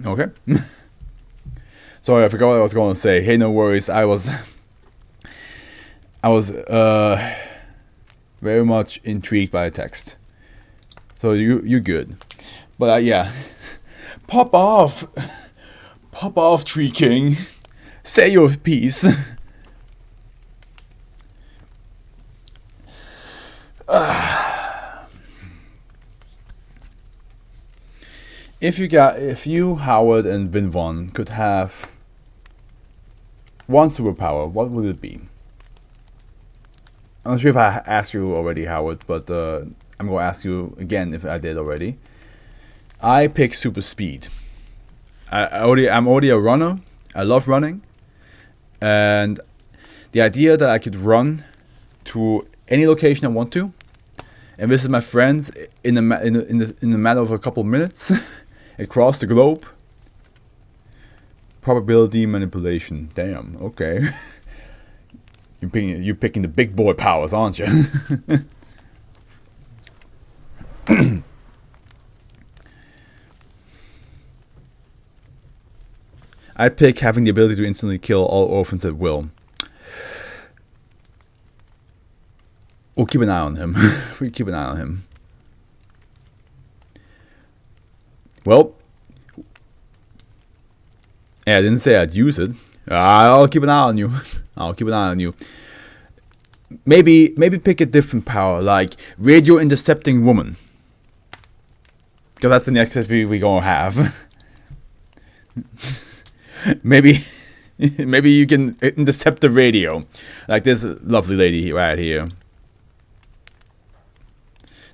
Okay. Sorry, I forgot what I was going to say. Hey, no worries. I was very much intrigued by the text. So you're good. But yeah. Pop off, Tree King. Say your piece. If you, Howard, and Vinvon could have one superpower, what would it be? I'm not sure if I asked you already, Howard, but I'm going to ask you again if I did already. I pick super speed. I'm already a runner. I love running. And the idea that I could run to any location I want to and visit my friends in the matter of a couple minutes across the globe. Probability manipulation. Damn, okay. You're picking the big boy powers, aren't you? I pick having the ability to instantly kill all orphans at will. We'll keep an eye on him. We keep an eye on him. Well, yeah, I didn't say I'd use it. I'll keep an eye on you. I'll keep an eye on you. Maybe pick a different power, like radio intercepting woman. Because that's the next SCP we're gonna have. Maybe you can intercept the radio, like this lovely lady right here.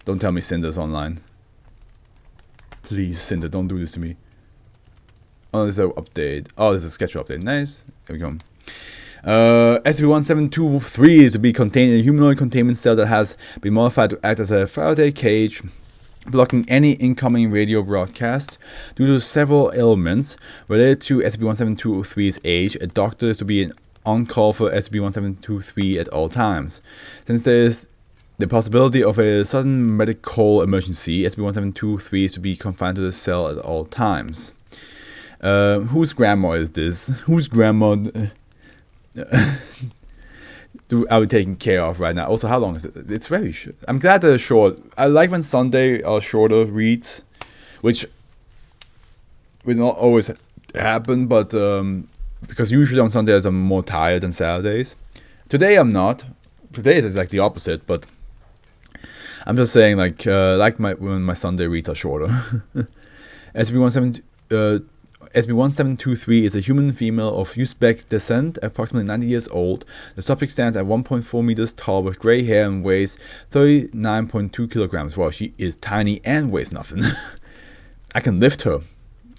Don't tell me Cinder's online. Please, Cinder, don't do this to me. Oh, there's an update. Oh, there's a schedule update. Nice. There we go. SCP-1723 is to be contained in a humanoid containment cell that has been modified to act as a Faraday cage, blocking any incoming radio broadcast. Due to several ailments related to SCP-1723's age, a doctor is to be on call for SCP-1723 at all times. Since there is the possibility of a sudden medical emergency, SCP-1723 is to be confined to the cell at all times. Whose grandma is this? Whose grandma are we taking care of right now? Also, how long is it? It's very short. I'm glad they're short. I like when Sunday are shorter reads, which will not always happen, but because usually on Sundays I'm more tired than Saturdays. Today I'm not. Today is like the opposite, but I'm just saying when my Sunday reads are shorter. SCP-1723 is a human female of Uzbek descent, approximately 90 years old. The subject stands at 1.4 meters tall with gray hair and weighs 39.2 kilograms. Wow, she is tiny and weighs nothing. I can lift her.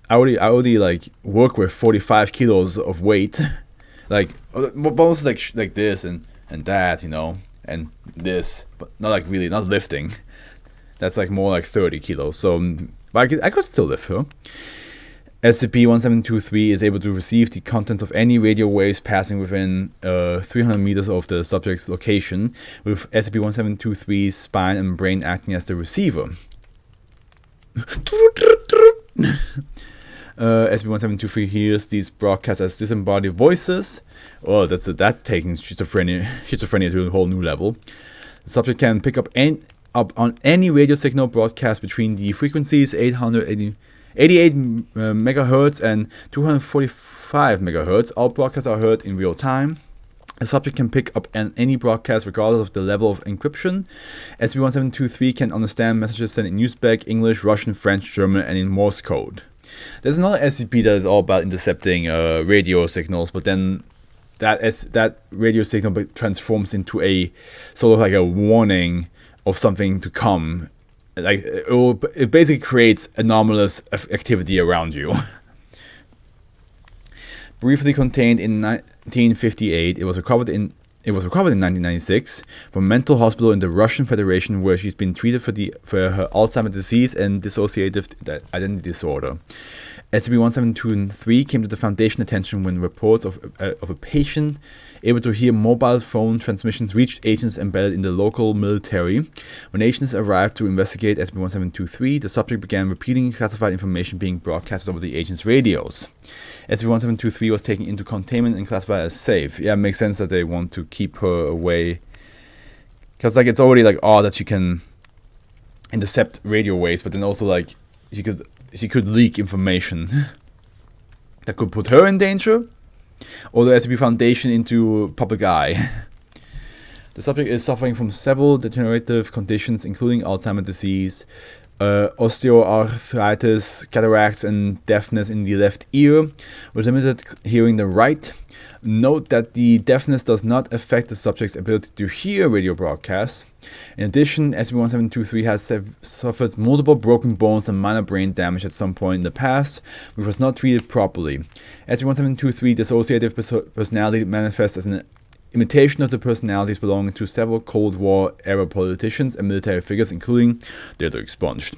I already like work with 45 kilos of weight, like bones like this and that, you know, and this, but not like really, not lifting. That's like more like 30 kilos. So, but I could still lift her. SCP-1723 is able to receive the contents of any radio waves passing within 300 meters of the subject's location, with SCP-1723's spine and brain acting as the receiver. SCP-1723 hears these broadcasts as disembodied voices. Oh, that's taking schizophrenia to a whole new level. The subject can pick up on any radio signal broadcast between the frequencies 88 megahertz and 245 megahertz. All broadcasts are heard in real time. The subject can pick up any broadcast regardless of the level of encryption. SCP-1723 can understand messages sent in Uzbek, English, Russian, French, German, and in Morse code. There's another SCP that is all about intercepting radio signals, but then that radio signal transforms into a sort of like a warning of something to come. Like it basically creates anomalous activity around you. Briefly contained in 1958, it was recovered in 1996 from a mental hospital in the Russian Federation, where she's been treated for her Alzheimer's disease and dissociative identity disorder. SCP-1723 came to the Foundation attention when reports of a patient able to hear mobile phone transmissions reached agents embedded in the local military. When agents arrived to investigate SCP-1723, the subject began repeating classified information being broadcast over the agents' radios. SCP-1723 was taken into containment and classified as safe. Yeah, it makes sense that they want to keep her away. Because, like, it's already, like, odd that she can intercept radio waves, but then also, like, she could leak information that could put her in danger, or the SCP Foundation into public eye. The subject is suffering from several degenerative conditions, including Alzheimer's disease, osteoarthritis, cataracts, and deafness in the left ear, with limited hearing in the right. Note that the deafness does not affect the subject's ability to hear radio broadcasts. In addition, SCP-1723 has suffered multiple broken bones and minor brain damage at some point in the past, which was not treated properly. SCP-1723 dissociative personality manifests as an imitation of the personalities belonging to several Cold War-era politicians and military figures, including Data Expunged.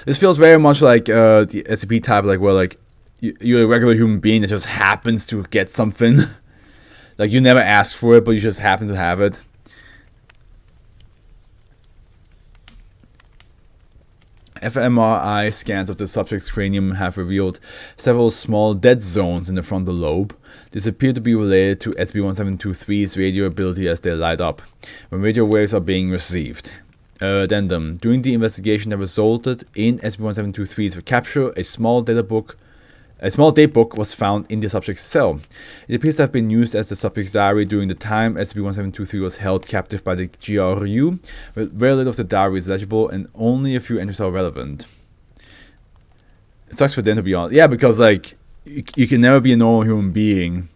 This feels very much like the SCP type, like where like you're a regular human being that just happens to get something. Like you never asked for it, but you just happen to have it. fMRI scans of the subject's cranium have revealed several small dead zones in the frontal lobe. This appear to be related to SCP-1723's radio ability as they light up when radio waves are being received. Addendum. During the investigation that resulted in SCP-1723's recapture, a small datebook was found in the subject's cell. It appears to have been used as the subject's diary during the time SCP-1723 was held captive by the GRU. Very little of the diary is legible and only a few entries are relevant. It sucks for them, to be honest. Yeah, because like you can never be a normal human being.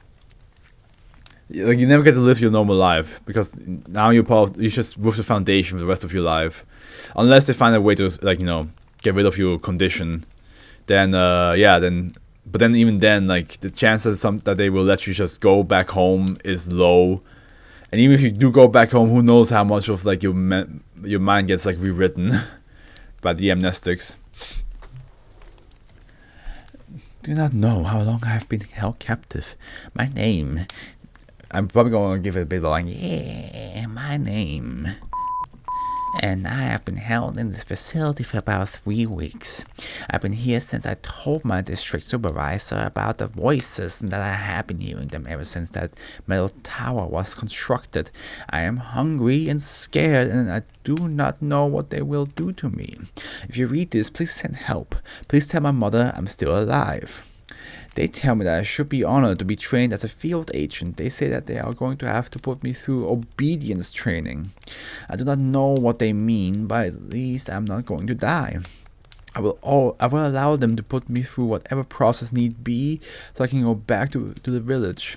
Like you never get to live your normal life because now you're just with the Foundation for the rest of your life, unless they find a way to like get rid of your condition. Then But then even then, like the chances that they will let you just go back home is low. And even if you do go back home, who knows how much of like your mind gets like rewritten by the amnestics. Do not know how long I have been held captive. My name. I'm probably going to give it a bit of like, yeah, my name. And I have been held in this facility for about 3 weeks. I've been here since I told my district supervisor about the voices and that I have been hearing them ever since that metal tower was constructed. I am hungry and scared and I do not know what they will do to me. If you read this, please send help. Please tell my mother I'm still alive. They tell me that I should be honored to be trained as a field agent. They say that they are going to have to put me through obedience training. I do not know what they mean, but at least I'm not going to die. I will allow them to put me through whatever process need be so I can go back to the village.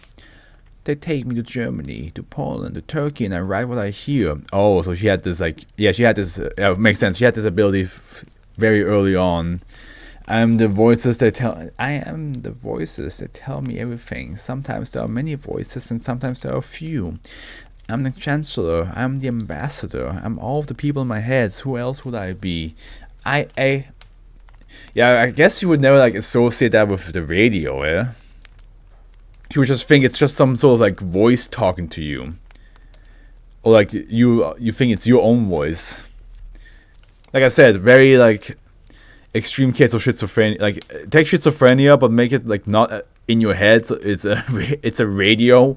They take me to Germany, to Poland, to Turkey, and I write what I hear. Oh, so she had this makes sense. She had this ability very early on. I am the voices that tell me everything. Sometimes there are many voices and sometimes there are few. I'm the chancellor, I'm the ambassador, I'm all of the people in my head. Who else would I be? I guess you would never like associate that with the radio, eh? You would just think it's just some sort of like voice talking to you. Or like you think it's your own voice. Like I said, very like extreme case of schizophrenia. Like take schizophrenia but make it like not in your head. So it's a radio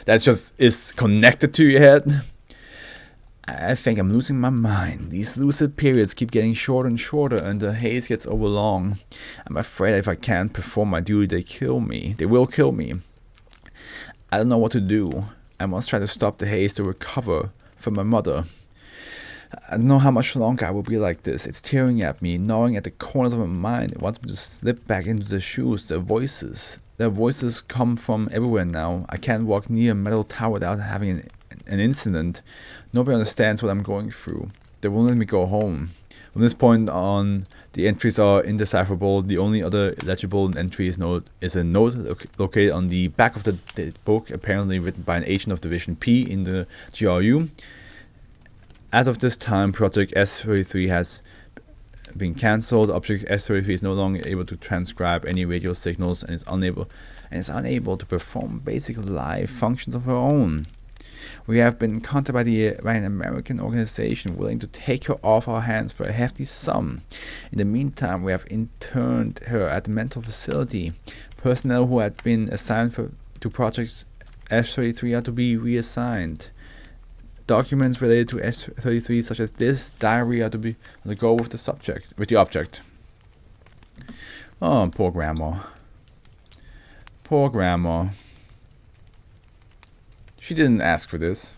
that's just is connected to your head. I think I'm losing my mind. These lucid periods keep getting shorter and shorter and the haze gets overlong. I'm afraid if I can't perform my duty they will kill me. I don't know what to do. I must try to stop the haze to recover from my mother. I don't know how much longer I will be like this. It's tearing at me, gnawing at the corners of my mind. It wants me to slip back into the shoes. Their voices come from everywhere now. I can't walk near a metal tower without having an incident. Nobody understands what I'm going through. They won't let me go home. From this point on, the entries are indecipherable. The only other legible entry is a note located on the back of the book, apparently written by an agent of Division P in the GRU. As of this time, Project S-33 has being cancelled. Object S33 is no longer able to transcribe any radio signals and is unable to perform basic life functions of her own. We have been contacted by an American organization willing to take her off our hands for a hefty sum. In the meantime, we have interned her at the mental facility. Personnel who had been assigned to projects S33 are to be reassigned. Documents related to S33, such as this diary, are to be on the go with the object. Oh, poor grandma. Poor grandma. She didn't ask for this.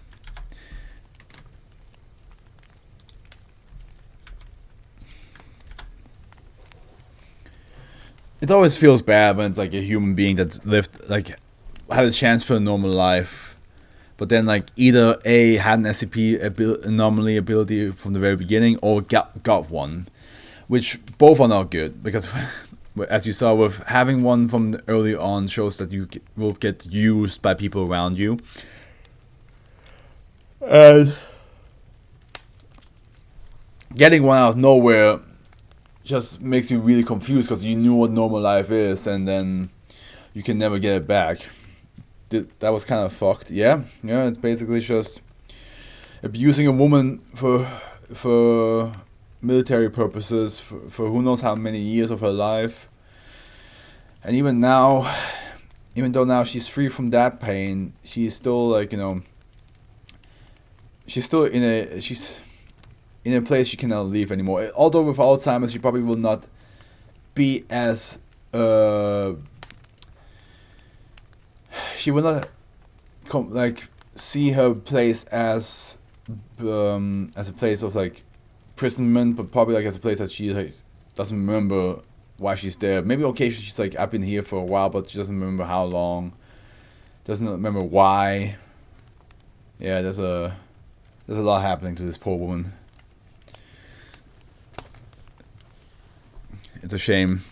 It always feels bad when it's like a human being that's lived, like, had a chance for a normal life, but then like either A, had an SCP anomaly ability from the very beginning, or got one, which both are not good, because as you saw, with having one from early on shows that you will get used by people around you. And getting one out of nowhere just makes you really confused, because you knew what normal life is and then you can never get it back. That was kind of fucked. Yeah, it's basically just abusing a woman for military purposes for who knows how many years of her life. And even though now she's free from that pain, she's still like, she's still in a place she cannot leave anymore. Although with Alzheimer's, she probably will not be as she will not see her place as a place of like imprisonment, but probably like as a place that she like doesn't remember why she's there. Maybe occasionally she's like, I've been here for a while, but she doesn't remember how long. Doesn't remember why. Yeah, there's a lot happening to this poor woman. It's a shame.